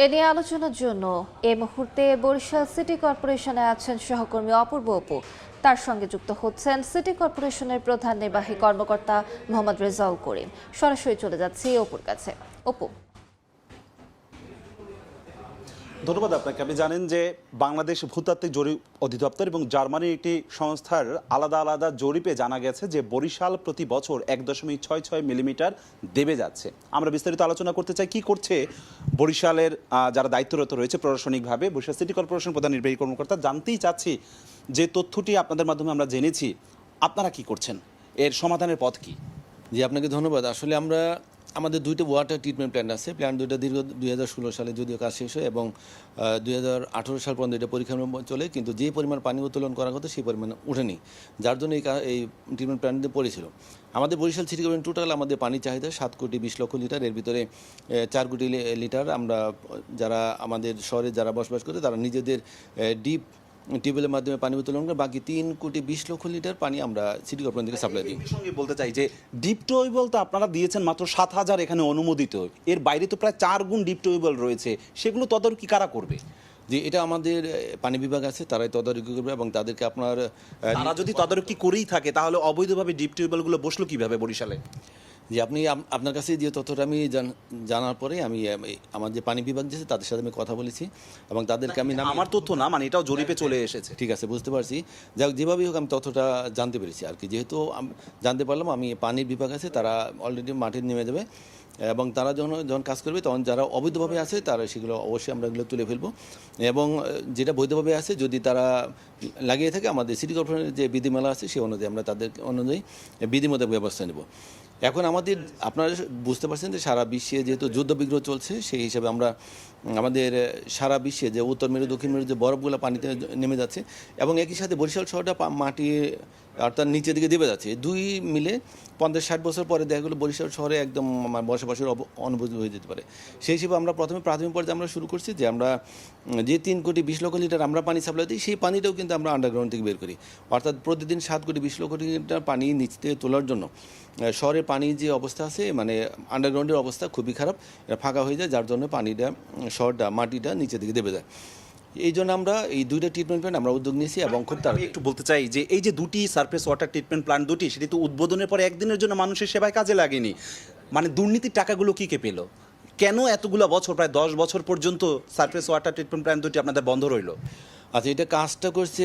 এ নিয়ে আলোচনার জন্য এই মুহূর্তে বরিশাল সিটি কর্পোরেশনে আছেন সহকর্মী অপূর্ব অপু। তার সঙ্গে যুক্ত হচ্ছেন সিটি কর্পোরেশনের প্রধান নির্বাহী কর্মকর্তা মোহাম্মদ রেজাউল করিম। সরাসরি চলে যাচ্ছি অপুর কাছে। অপু, ধন্যবাদ আপনাকে। আপনি জানেন যে বাংলাদেশ ভূতাত্ত্বিক জরিপ অধিদপ্তর এবং জার্মানির একটি সংস্থার আলাদা আলাদা জরিপে জানা গেছে যে বরিশাল প্রতি বছর 1.66 মিলিমিটার দেবে যাচ্ছে। আমরা বিস্তারিত আলোচনা করতে চাই কি করছে বরিশালের যারা দায়িত্বরত রয়েছে প্রশাসনিকভাবে। বরিশাল সিটি কর্পোরেশন প্রধান নির্বাহী কর্মকর্তা, জানতেই চাচ্ছি যে তথ্যটি আপনাদের মাধ্যমে আমরা জেনেছি, আপনারা কি করছেন, এর সমাধানের পথ কি? জি, আপনাকে ধন্যবাদ। আসলে আমাদের দুইটা ওয়াটার ট্রিটমেন্ট প্ল্যান্ট আছে। প্ল্যান্ট দুইটা দীর্ঘ 2016 সালে যদিও কাজ শেষ হয় এবং 2018 সাল পর্যন্ত এটা পরীক্ষা চলে, কিন্তু যে পরিমাণ পানি উত্তোলন করা হতো সেই পরিমাণ উঠেনি, যার জন্য এই ট্রিটমেন্ট প্ল্যান্টে পড়েছিল। আমাদের বরিশাল সিটি কর্পোরেশন টোটাল আমাদের পানির চাহিদা 7,20,00,000 লিটার। এর ভিতরে 4 কোটি লিটার আমরা যারা আমাদের শহরে যারা বসবাস করে তারা নিজেদের ডিপ টিউবওয়েলের মাধ্যমে পানি উত্তোলন করে, বাকি 3,20,00,000 লিটার পানি আমরা সিটি কর্পোরেশন থেকে সাপ্লাই দিই। সঙ্গে বলতে চাই যে ডিপ টিউবওয়েল তো আপনারা দিয়েছেন মাত্র 7,000 এখানে অনুমোদিত, এর বাইরে তো প্রায় 4 গুণ ডিপ টিউবওয়েল রয়েছে, সেগুলো তদারকি কারা করবে? যে এটা আমাদের পানি বিভাগ আছে, তারাই তদারকি করবে এবং তাদেরকে তারা যদি তদারকি করেই থাকে তাহলে অবৈধভাবে ডিপ টিউবওয়েলগুলো বসলো কিভাবে বরিশালে? যে আপনার কাছে যে তথ্যটা আমি জানার পরে আমি আমার যে পানি বিভাগ আছে তাদের সাথে আমি কথা বলেছি এবং তাদেরকে আমি আমার তথ্য না, মানে এটাও জরিপে চলে এসেছে। ঠিক আছে, বুঝতে পারছি। যাক, যেভাবেই হোক আমি তথ্যটা জানতে পেরেছি আর কি। যেহেতু জানতে পারলাম আমি পানির বিভাগ আছে, তারা অলরেডি মাঠে নেমে যাবে এবং তারা যখন কাজ করবে তখন যারা অবৈধভাবে আছে তারা সেগুলো অবশ্যই আমরা এগুলো তুলে ফেলবো এবং যেটা বৈধভাবে আছে যদি তারা লাগিয়ে থাকে আমাদের সিটি কর্পোরেশনের যে বিধিমালা আছে সেই অনুযায়ী আমরা তাদের অনুযায়ী বিধিমূলক ব্যবস্থা নেব। এখন আপনারা বুঝতে পারছেন যে সারা বিশ্বে যেহেতু যুদ্ধবিগ্রহ চলছে, সেই হিসাবে আমাদের সারা বিশ্বে যে উত্তর মেরু দক্ষিণ মেরু যে বরফগুলো পানিতে নেমে যাচ্ছে এবং একই সাথে বরিশাল শহরটা মাটি অর্থাৎ নিচের দিকে দেবে যাচ্ছে, দুই মিলে 50-60 বছর পরে দেখা গেলো বরিশাল শহরে একদম বসবাসের অনুভূতি হয়ে যেতে পারে। সেই হিসেবে আমরা প্রথমে প্রাথমিক পর্যায়ে আমরা শুরু করছি যে আমরা যে 3,20,00,000 লিটার আমরা পানি সাপ্লাই দিই, সেই পানিটাও কিন্তু আমরা আন্ডারগ্রাউন্ড থেকে বের করি। অর্থাৎ প্রতিদিন 7,20,00,000 লিটার পানি নিচ থেকে তোলার জন্য শহরের পানির যে অবস্থা আছে, মানে আন্ডারগ্রাউন্ডের অবস্থা খুবই খারাপ, এটা ফাঁকা হয়ে যায়, যার জন্য পানিটা শহরটা মাটিটা নিচের দিকে দেবে যায়। এই জন্য আমরা এই দুইটা ট্রিটমেন্ট প্ল্যান্ট আমরা উদ্যোগ নিয়েছি এবং খুব তাড়াতাড়ি একটু বলতে চাই যে এই যে দুটি সারফেস ওয়াটার ট্রিটমেন্ট প্ল্যান্ট দুটি, সেটি তো উদ্বোধনের পরে একদিনের জন্য মানুষের সেবায় কাজে লাগেনি, মানে দুর্নীতির টাকাগুলো কি কে পেল? কেন এতগুলো বছর, প্রায় 10 বছর পর্যন্ত সারফেস ওয়াটার ট্রিটমেন্ট প্ল্যান্ট দুটি আপনাদের বন্ধ রইল? আচ্ছা, এটা কাজটা করছে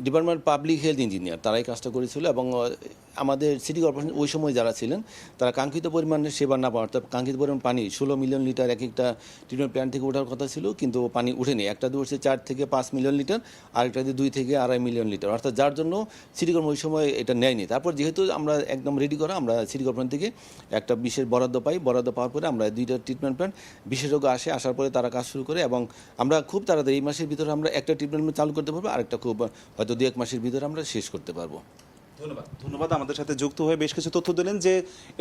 ডিপার্টমেন্ট পাবলিক হেলথ ইঞ্জিনিয়ার, তারাই কাজটা করেছিল এবং আমাদের সিটি কর্পোরেশন ওই সময় যারা ছিলেন তারা কাঙ্ক্ষিত পরিমাণে সেবা না পাওয়া, অর্থাৎ কাঙ্ক্ষিত পরিমাণ পানি 16 মিলিয়ন লিটার এক একটা ট্রিটমেন্ট প্ল্যান্ট থেকে ওঠার কথা ছিল, কিন্তু পানি উঠেনি। একটা দিয়ে উঠছে 4 থেকে 5 মিলিয়ন লিটার, আরেকটা দিয়ে 2 থেকে 2.5 মিলিয়ন লিটার, অর্থাৎ যার জন্য সিটি কর্পোরেশন ওই সময় এটা নেয়নি। তারপর যেহেতু আমরা একদম রেডি করা, আমরা সিটি কর্পোরেশন থেকে একটা বিশেষ বরাদ্দ পাই, বরাদ্দ পাওয়ার পরে আমরা দুইটা ট্রিটমেন্ট প্ল্যান্ট বিশেষজ্ঞ আসার পরে তারা কাজ শুরু করে এবং আমরা খুব তাড়াতাড়ি এই মাসের ভিতরে আমরা একটা ট্রিটমেন্ট চালু করতে পারবো, আরেকটা খুব হয়তো 2-1 মাসের ভিতরে আমরা শেষ করতে পারবো। ধন্যবাদ আমাদের সাথে যুক্ত হয়ে বেশ কিছু তথ্য দিলেন যে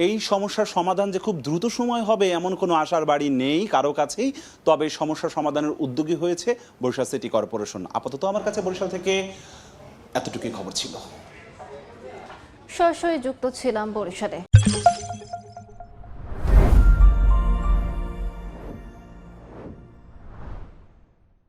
এই সমস্যার সমাধান যে খুব দ্রুত সময় হবে এমন কোনো আশার বাড়ি নেই কারো কাছেই, তবে সমস্যার সমাধানের উদ্যোগী হয়েছে বরিশাল সিটি কর্পোরেশন। আপাতত আমার কাছে বরিশাল থেকে এতটুকুই খবর ছিল। সরাসরি যুক্ত ছিলাম বরিশালে।